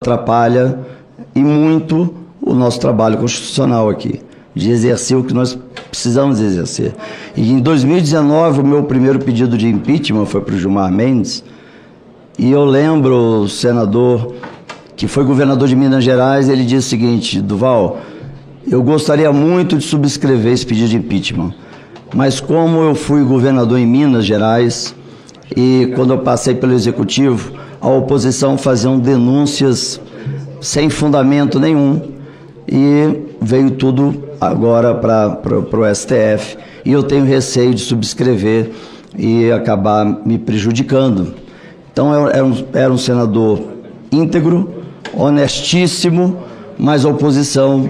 atrapalha e muito o nosso trabalho constitucional aqui, de exercer o que nós precisamos exercer. E em 2019, o meu primeiro pedido de impeachment foi para o Gilmar Mendes, e eu lembro o senador que foi governador de Minas Gerais, ele disse o seguinte: Duval, eu gostaria muito de subscrever esse pedido de impeachment, mas como eu fui governador em Minas Gerais, e quando eu passei pelo Executivo, a oposição fazia denúncias sem fundamento nenhum, e veio tudo agora para o STF, e eu tenho receio de subscrever e acabar me prejudicando. Então, era um senador íntegro, honestíssimo, mas a oposição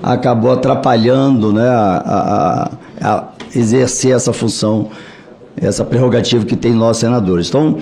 acabou atrapalhando, né, a exercer essa função, essa prerrogativa que tem nós senadores. Então,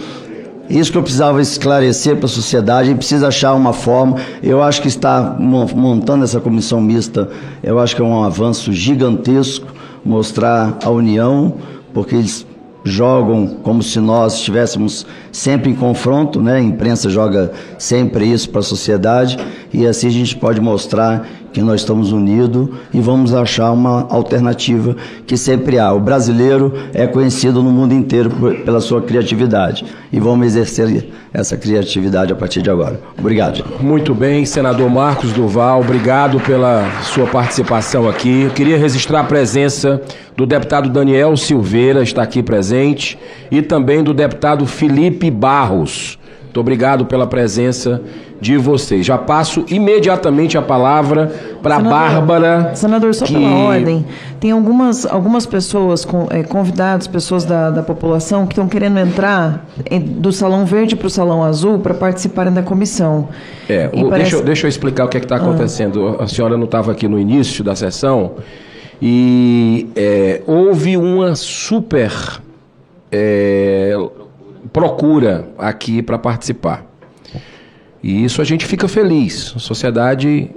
isso que eu precisava esclarecer para a sociedade, a gente precisa achar uma forma. Eu acho que estar montando essa comissão mista, eu acho que é um avanço gigantesco, mostrar a união, porque eles jogam como se nós estivéssemos sempre em confronto, né? A imprensa joga sempre isso para a sociedade, e assim a gente pode mostrar que nós estamos unidos e vamos achar uma alternativa que sempre há. O brasileiro é conhecido no mundo inteiro pela sua criatividade, e vamos exercer essa criatividade a partir de agora. Obrigado. Muito bem, senador Marcos Duval, obrigado pela sua participação aqui. Eu queria registrar a presença do deputado Daniel Silveira, está aqui presente, e também do deputado Felipe Barros. Muito obrigado pela presença de vocês. Já passo imediatamente a palavra para a Bárbara. Senador, só pela ordem, tem algumas pessoas, convidados, pessoas da população, que estão querendo entrar do Salão Verde para o Salão Azul para participarem da comissão. Deixa eu explicar o que está acontecendo. A senhora não estava aqui no início da sessão, e houve uma super procura aqui para participar. E isso a gente fica feliz. A sociedade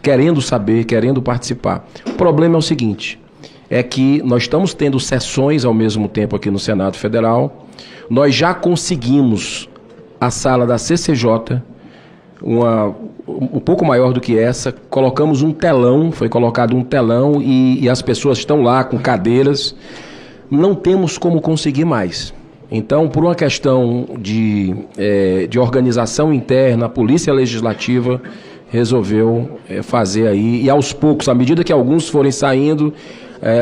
querendo saber, querendo participar. O problema é o seguinte, é que nós estamos tendo sessões ao mesmo tempo aqui no Senado Federal. Nós já conseguimos a sala da CCJ, um pouco maior do que essa. Colocamos um telão, foi colocado um telão, e as pessoas estão lá com cadeiras. Não temos como conseguir mais. Então, por uma questão de organização interna, a Polícia Legislativa resolveu fazer aí, e aos poucos, à medida que alguns forem saindo,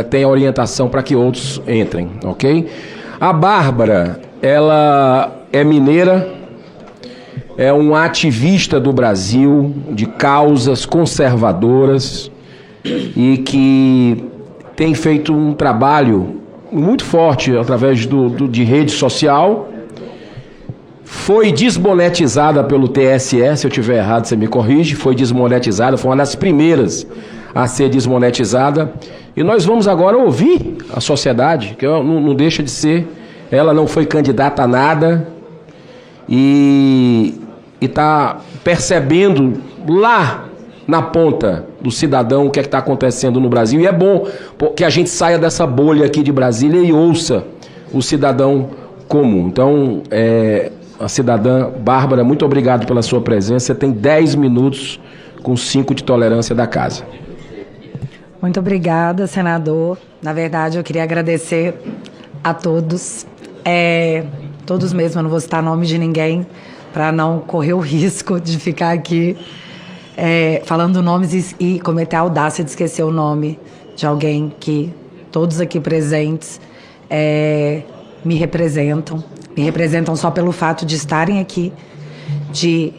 tem a orientação para que outros entrem, ok? A Bárbara, ela é mineira, é uma ativista do Brasil, de causas conservadoras, e que tem feito um trabalho muito forte através de rede social. Foi desmonetizada pelo TSE, se eu estiver errado você me corrige, foi desmonetizada, foi uma das primeiras a ser desmonetizada, e nós vamos agora ouvir a sociedade, que não deixa de ser, ela não foi candidata a nada, e está percebendo lá na ponta do cidadão o que é que está acontecendo no Brasil, e é bom que a gente saia dessa bolha aqui de Brasília e ouça o cidadão comum. Então, a cidadã Bárbara, muito obrigado pela sua presença. Você tem 10 minutos com 5 de tolerância da casa. Muito obrigada, senador. Na verdade, eu queria agradecer a todos, todos mesmo, eu não vou citar nome de ninguém, para não correr o risco de ficar aqui falando nomes e cometer a audácia de esquecer o nome de alguém que todos aqui presentes me representam só pelo fato de estarem aqui, de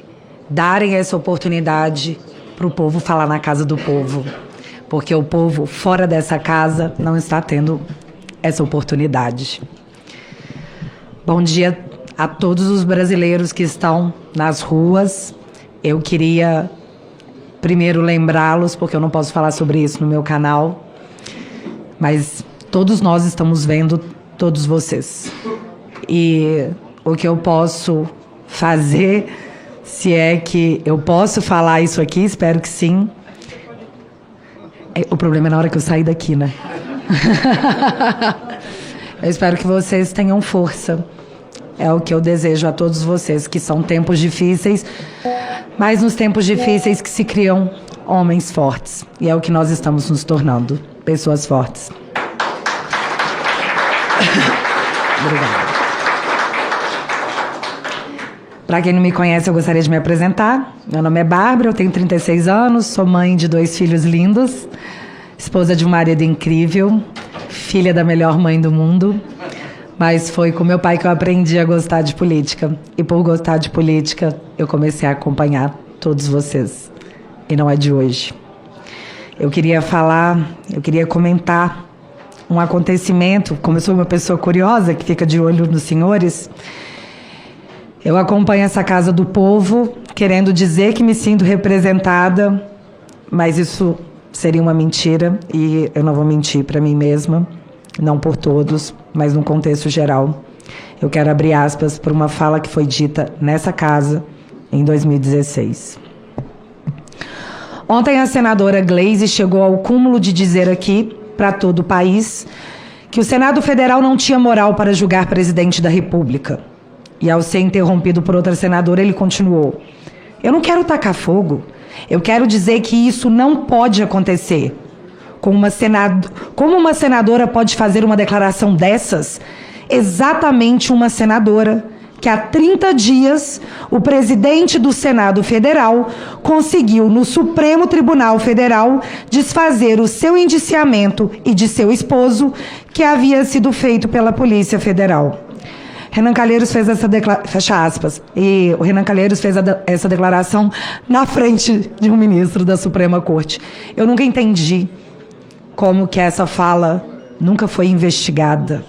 darem essa oportunidade para o povo falar na casa do povo, porque o povo fora dessa casa não está tendo essa oportunidade. Bom dia a todos os brasileiros que estão nas ruas. Eu queria primeiro lembrá-los, porque eu não posso falar sobre isso no meu canal, mas todos nós estamos vendo todos vocês. E o que eu posso fazer, se é que eu posso falar isso aqui, espero que sim. O problema é na hora que eu sair daqui, né? Eu espero que vocês tenham força É o que eu desejo a todos vocês, que são tempos difíceis, mas nos tempos difíceis que se criam homens fortes. E é o que nós estamos nos tornando, pessoas fortes. Obrigada. Para quem não me conhece, eu gostaria de me apresentar. Meu nome é Bárbara, eu tenho 36 anos, sou mãe de 2 filhos lindos, esposa de um marido incrível, filha da melhor mãe do mundo. Mas foi com meu pai que eu aprendi a gostar de política. E por gostar de política, eu comecei a acompanhar todos vocês. E não é de hoje. Eu queria comentar um acontecimento. Como eu sou uma pessoa curiosa, que fica de olho nos senhores, eu acompanho essa Casa do Povo, querendo dizer que me sinto representada, mas isso seria uma mentira, e eu não vou mentir para mim mesma, não por todos, mas num contexto geral. Eu quero abrir aspas para uma fala que foi dita nessa casa em 2016. Ontem a senadora Gleisi chegou ao cúmulo de dizer aqui, para todo o país, que o Senado Federal não tinha moral para julgar presidente da República. E ao ser interrompido por outra senadora, ele continuou: eu não quero tacar fogo, eu quero dizer que isso não pode acontecer. Como uma senadora pode fazer uma declaração dessas? Exatamente uma senadora que há 30 dias o presidente do Senado Federal conseguiu no Supremo Tribunal Federal desfazer o seu indiciamento e de seu esposo, que havia sido feito pela Polícia Federal. Renan Calheiros fez essa declaração, fecha aspas, e o Renan Calheiros fez essa declaração na frente de um ministro da Suprema Corte. Eu nunca entendi como que essa fala nunca foi investigada,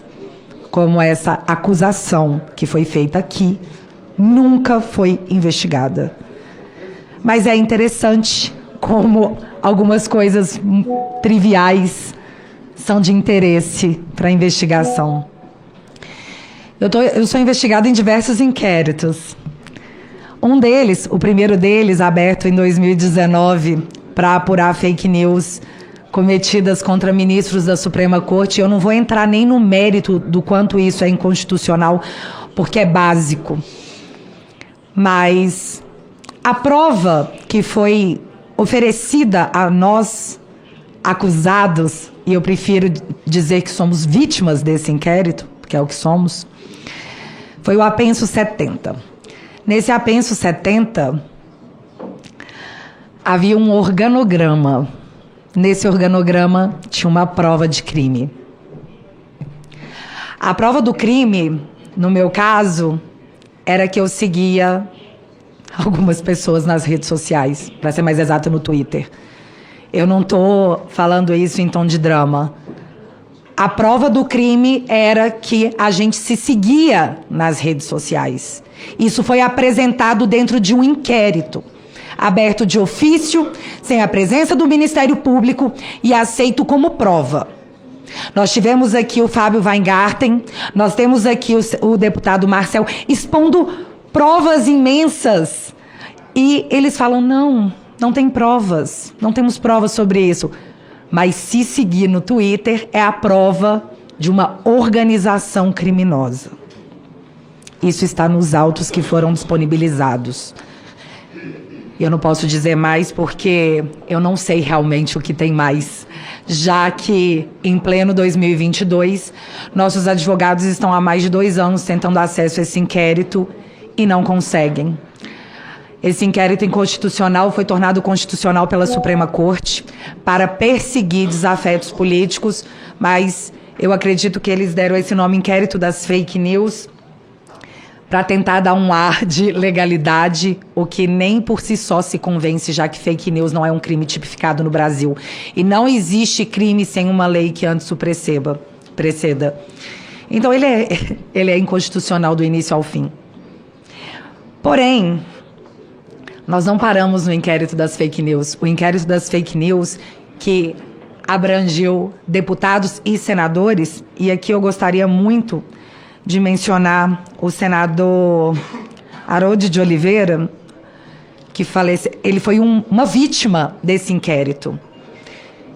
como essa acusação que foi feita aqui nunca foi investigada. Mas é interessante como algumas coisas triviais são de interesse para a investigação. Eu sou investigada em diversos inquéritos. Um deles, o primeiro deles, aberto em 2019, para apurar fake news cometidas contra ministros da Suprema Corte. Eu não vou entrar nem no mérito do quanto isso é inconstitucional, porque é básico. Mas a prova que foi oferecida a nós, acusados, e eu prefiro dizer que somos vítimas desse inquérito, porque é o que somos, foi o apenso 70. Nesse apenso 70, havia um organograma. Nesse organograma tinha uma prova de crime. A prova do crime, no meu caso, era que eu seguia algumas pessoas nas redes sociais, para ser mais exata, no Twitter. Eu não estou falando isso em tom de drama. A prova do crime era que a gente se seguia nas redes sociais. Isso foi apresentado dentro de um inquérito, aberto de ofício, sem a presença do Ministério Público e aceito como prova. Nós tivemos aqui o Fábio Weingarten, nós temos aqui o deputado Marcel expondo provas imensas. E eles falam, não tem provas, não temos provas sobre isso. Mas se seguir no Twitter é a prova de uma organização criminosa. Isso está nos autos que foram disponibilizados. Eu não posso dizer mais porque eu não sei realmente o que tem mais, já que em pleno 2022, nossos advogados estão há mais de 2 anos tentando acesso a esse inquérito e não conseguem. Esse inquérito inconstitucional foi tornado constitucional pela Suprema Corte para perseguir desafetos políticos, mas eu acredito que eles deram esse nome inquérito das fake news para tentar dar um ar de legalidade, o que nem por si só se convence, já que fake news não é um crime tipificado no Brasil. E não existe crime sem uma lei que antes o preceda. Então ele é inconstitucional do início ao fim. Porém, nós não paramos no inquérito das fake news. O inquérito das fake news, que abrangeu deputados e senadores, e aqui eu gostaria muito de mencionar o senador Harold de Oliveira, que faleceu. Ele foi uma vítima desse inquérito.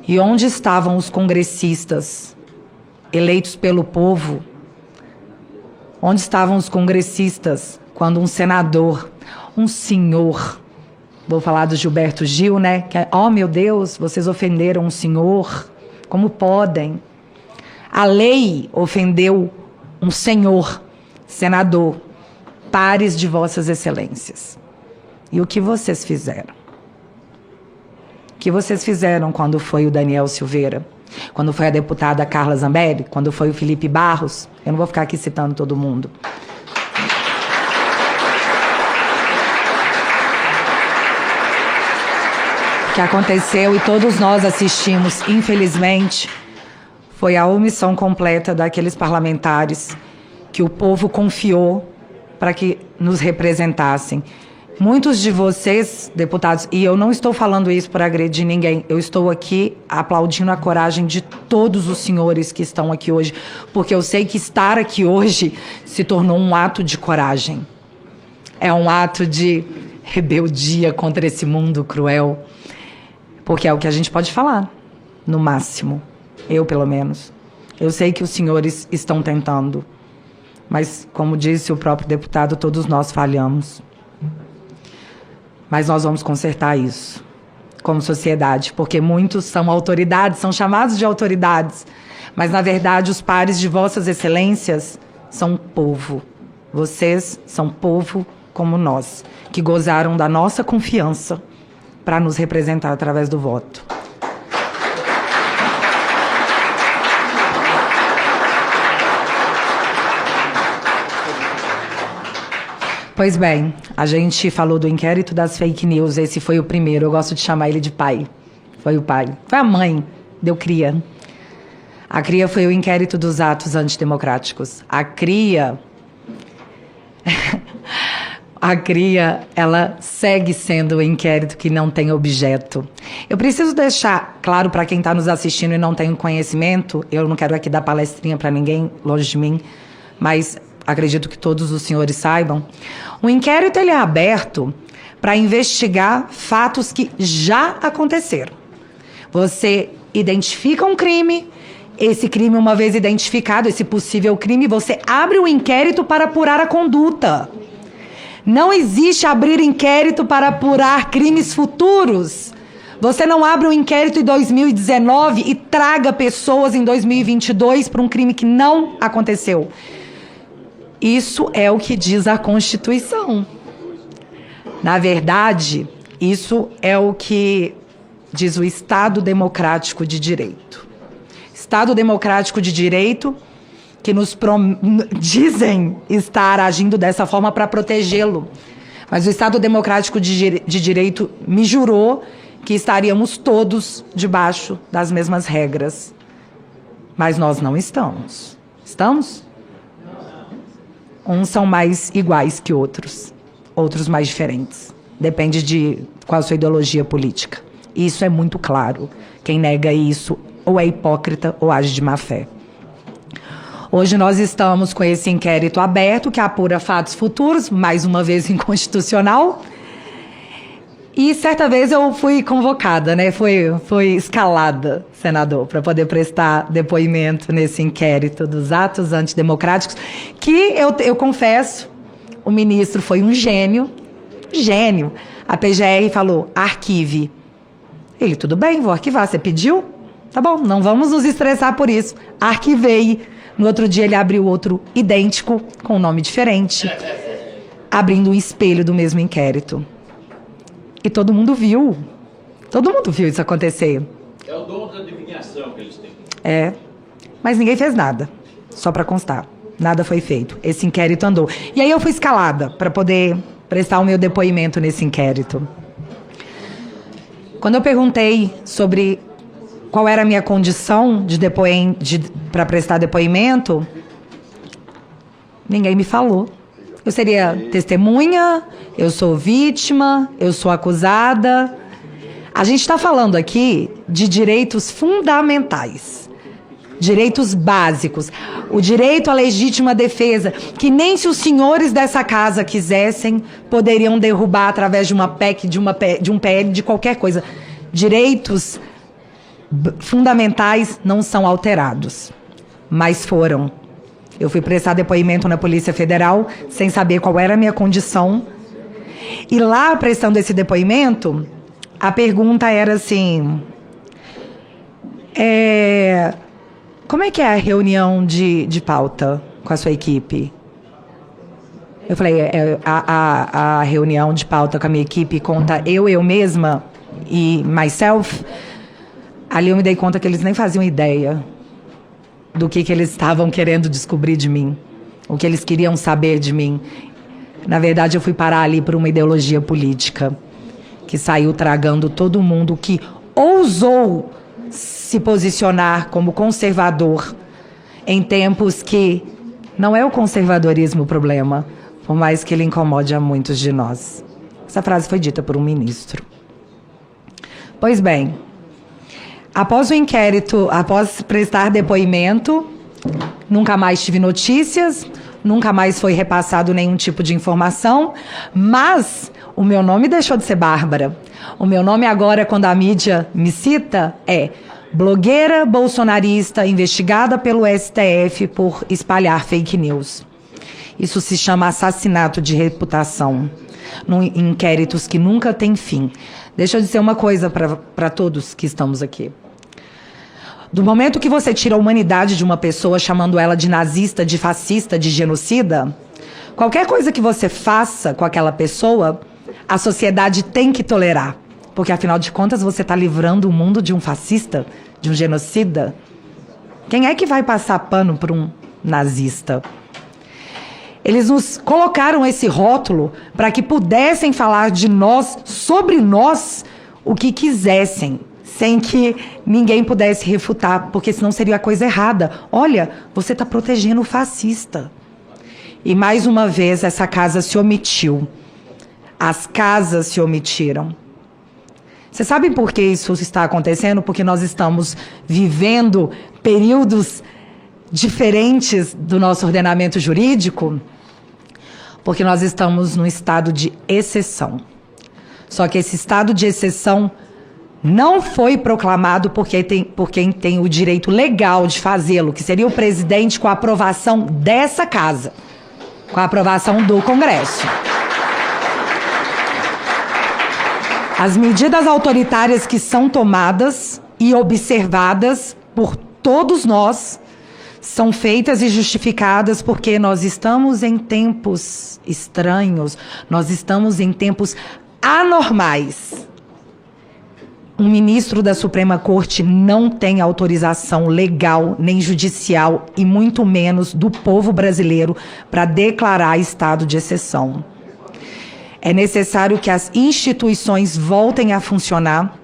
E onde estavam os congressistas eleitos pelo povo Onde estavam os congressistas quando um senador, um senhor, vou falar do Gilberto Gil, né? Que, oh, meu Deus, vocês ofenderam um senhor, como podem? A lei ofendeu um senhor, senador, pares de vossas excelências. E o que vocês fizeram? O que vocês fizeram quando foi o Daniel Silveira? Quando foi a deputada Carla Zambelli? Quando foi o Felipe Barros? Eu não vou ficar aqui citando todo mundo. O que aconteceu, e todos nós assistimos, infelizmente, foi a omissão completa daqueles parlamentares que o povo confiou para que nos representassem. Muitos de vocês, deputados, e eu não estou falando isso para agredir ninguém, eu estou aqui aplaudindo a coragem de todos os senhores que estão aqui hoje, porque eu sei que estar aqui hoje se tornou um ato de coragem. É um ato de rebeldia contra esse mundo cruel, porque é o que a gente pode falar, no máximo. Eu, pelo menos. Eu sei que os senhores estão tentando, mas, como disse o próprio deputado, todos nós falhamos. Mas nós vamos consertar isso, como sociedade, porque muitos são autoridades, são chamados de autoridades, mas, na verdade, os pares de vossas excelências são povo. Vocês são povo como nós, que gozaram da nossa confiança para nos representar através do voto. Pois bem, a gente falou do inquérito das fake news, esse foi o primeiro, eu gosto de chamar ele de pai. Foi o pai. Foi a mãe, deu cria. A cria foi o inquérito dos atos antidemocráticos. A cria, ela segue sendo o inquérito que não tem objeto. Eu preciso deixar claro para quem está nos assistindo e não tem conhecimento, eu não quero aqui dar palestrinha para ninguém, longe de mim, mas acredito que todos os senhores saibam. O inquérito ele é aberto para investigar fatos que já aconteceram. Você identifica um crime, esse crime, uma vez identificado, esse possível crime, você abre o inquérito para apurar a conduta. Não existe abrir inquérito para apurar crimes futuros. Você não abre um inquérito em 2019 e traga pessoas em 2022 para um crime que não aconteceu. Isso é o que diz a Constituição. Na verdade, isso é o que diz o Estado Democrático de Direito. Estado Democrático de Direito que nos dizem estar agindo dessa forma para protegê-lo. Mas o Estado Democrático de Direito me jurou que estaríamos todos debaixo das mesmas regras. Mas nós não estamos. Estamos? Uns são mais iguais que outros mais diferentes. Depende de qual a sua ideologia política. Isso é muito claro. Quem nega isso ou é hipócrita ou age de má fé. Hoje nós estamos com esse inquérito aberto que apura fatos futuros, mais uma vez inconstitucional. E certa vez eu fui convocada, né? Foi escalada, senador, para poder prestar depoimento nesse inquérito dos atos antidemocráticos, que eu confesso, o ministro foi um gênio. A PGR falou, arquive. Ele, tudo bem, vou arquivar. Você pediu? Tá bom, não vamos nos estressar por isso. Arquivei. No outro dia ele abriu outro idêntico, com um nome diferente, abrindo um espelho do mesmo inquérito. E todo mundo viu isso acontecer. É o dom da adivinhação que eles têm. É, mas ninguém fez nada, só para constar. Nada foi feito. Esse inquérito andou. E aí eu fui escalada para poder prestar o meu depoimento nesse inquérito. Quando eu perguntei sobre qual era a minha condição para prestar depoimento, ninguém me falou. Eu seria testemunha, eu sou vítima, eu sou acusada. A gente está falando aqui de direitos fundamentais, direitos básicos. O direito à legítima defesa, que nem se os senhores dessa casa quisessem, poderiam derrubar através de uma PEC, de um PL, de qualquer coisa. Direitos fundamentais não são alterados, mas foram. Eu fui prestar depoimento na Polícia Federal sem saber qual era a minha condição. E lá, prestando esse depoimento, a pergunta era assim... como é que é a reunião de pauta com a sua equipe? Eu falei, a reunião de pauta com a minha equipe conta eu mesma e myself. Ali eu me dei conta que eles nem faziam ideia do que eles estavam querendo descobrir de mim, o que eles queriam saber de mim. Na verdade, eu fui parar ali por uma ideologia política que saiu tragando todo mundo que ousou se posicionar como conservador em tempos que não é o conservadorismo o problema, por mais que ele incomode a muitos de nós. Essa frase foi dita por um ministro. Pois bem, após o inquérito, após prestar depoimento, nunca mais tive notícias, nunca mais foi repassado nenhum tipo de informação, mas o meu nome deixou de ser Bárbara. O meu nome agora, quando a mídia me cita, é blogueira bolsonarista investigada pelo STF por espalhar fake news. Isso se chama assassinato de reputação, em inquéritos que nunca têm fim. Deixa eu dizer uma coisa para todos que estamos aqui. Do momento que você tira a humanidade de uma pessoa, chamando ela de nazista, de fascista, de genocida, qualquer coisa que você faça com aquela pessoa, a sociedade tem que tolerar. Porque, afinal de contas, você está livrando o mundo de um fascista, de um genocida. Quem é que vai passar pano para um nazista? Eles nos colocaram esse rótulo para que pudessem falar de nós, sobre nós, o que quisessem, sem que ninguém pudesse refutar, porque senão seria a coisa errada. Olha, você está protegendo o fascista. E, mais uma vez, essa casa se omitiu. As casas se omitiram. Vocês sabem por que isso está acontecendo? Porque nós estamos vivendo períodos diferentes do nosso ordenamento jurídico, porque nós estamos num estado de exceção. Só que esse estado de exceção não foi proclamado por quem tem o direito legal de fazê-lo, que seria o presidente, com a aprovação dessa casa, com a aprovação do Congresso. As medidas autoritárias que são tomadas e observadas por todos nós são feitas e justificadas porque nós estamos em tempos estranhos, nós estamos em tempos anormais. Um ministro da Suprema Corte não tem autorização legal nem judicial e muito menos do povo brasileiro para declarar estado de exceção. É necessário que as instituições voltem a funcionar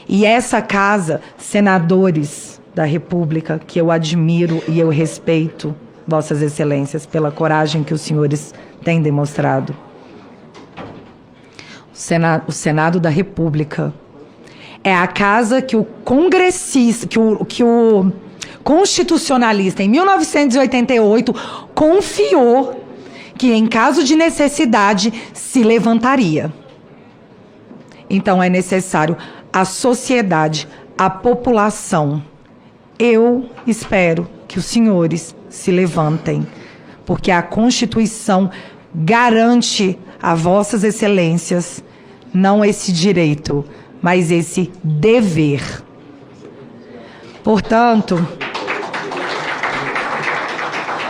e essa casa, senadores da República, que eu admiro e eu respeito, Vossas Excelências, pela coragem que os senhores têm demonstrado. O Senado da República é a casa que o congressista, que o constitucionalista, em 1988, confiou que, em caso de necessidade, se levantaria. Então, é necessário a sociedade, a população. Eu espero que os senhores se levantem, porque a Constituição garante a Vossas Excelências não esse direito, mas esse dever. Portanto,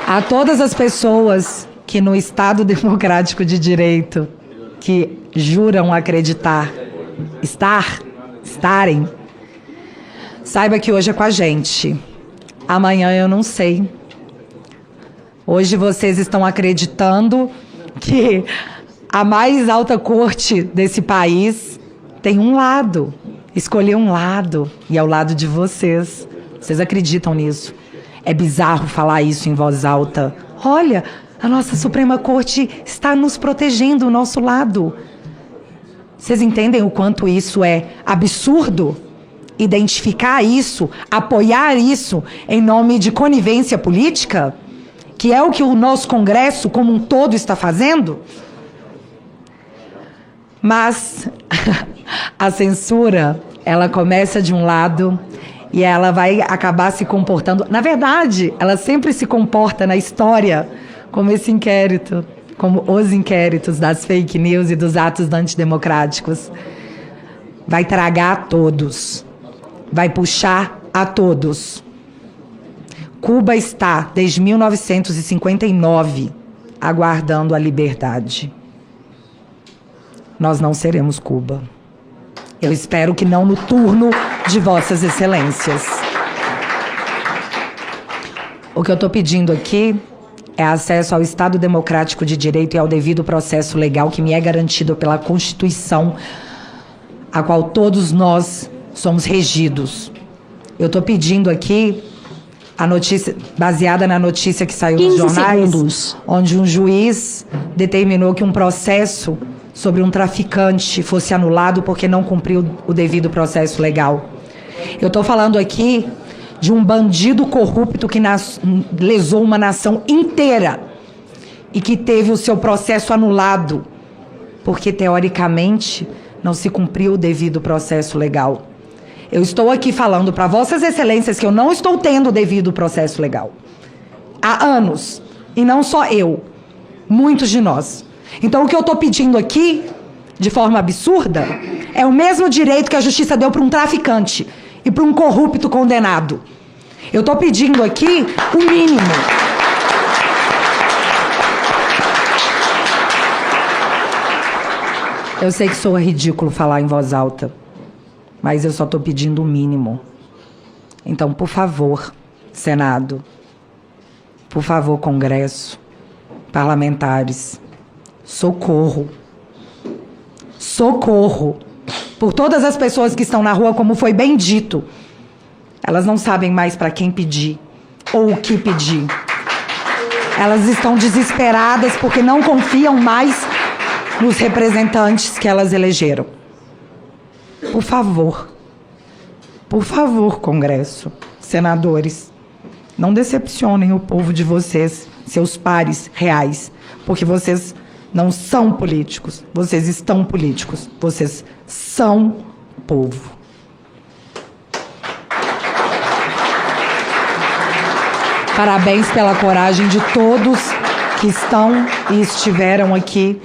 a todas as pessoas que no Estado Democrático de Direito, que juram acreditar, estarem, saiba que hoje é com a gente. Amanhã eu não sei. Hoje vocês estão acreditando que a mais alta corte desse país tem um lado, escolheu um lado, e é o lado de vocês. Vocês acreditam nisso? É bizarro falar isso em voz alta. Olha, a nossa Suprema Corte está nos protegendo, o nosso lado. Vocês entendem o quanto isso é absurdo? Identificar isso, apoiar isso em nome de conivência política? Que é o que o nosso Congresso como um todo está fazendo? Mas a censura, ela começa de um lado E ela vai acabar se comportando... Na verdade, ela sempre se comporta na história como esse inquérito, como os inquéritos das fake news e dos atos antidemocráticos. Vai tragar a todos. Vai puxar a todos. Cuba está, desde 1959, aguardando a liberdade. Nós não seremos Cuba. Eu espero que não no turno de Vossas Excelências. O que eu estou pedindo aqui é acesso ao Estado Democrático de Direito e ao devido processo legal que me é garantido pela Constituição, a qual todos nós somos regidos. Eu estou pedindo aqui a notícia, baseada na notícia que saiu nos jornais, onde um juiz determinou que um processo sobre um traficante fosse anulado porque não cumpriu o devido processo legal. Eu estou falando aqui de um bandido corrupto que lesou uma nação inteira e que teve o seu processo anulado porque, teoricamente, não se cumpriu o devido processo legal. Eu estou aqui falando para Vossas Excelências que eu não estou tendo o devido processo legal. Há anos. E não só eu. Muitos de nós. Então, o que eu estou pedindo aqui, de forma absurda, é o mesmo direito que a justiça deu para um traficante e para um corrupto condenado. Eu estou pedindo aqui o mínimo. Eu sei que soa ridículo falar em voz alta, mas eu só estou pedindo o mínimo. Então, por favor, Senado, por favor, Congresso, parlamentares, socorro. Socorro. Por todas as pessoas que estão na rua, como foi bem dito. Elas não sabem mais para quem pedir ou o que pedir. Elas estão desesperadas porque não confiam mais nos representantes que elas elegeram. Por favor, Congresso, senadores, não decepcionem o povo de vocês, seus pares reais, porque vocês não são políticos, vocês estão políticos, vocês são povo. Parabéns pela coragem de todos que estão e estiveram aqui,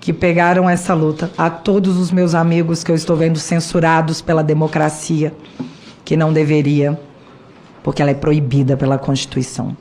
que pegaram essa luta. A todos os meus amigos que eu estou vendo censurados pela democracia, que não deveria, porque ela é proibida pela Constituição.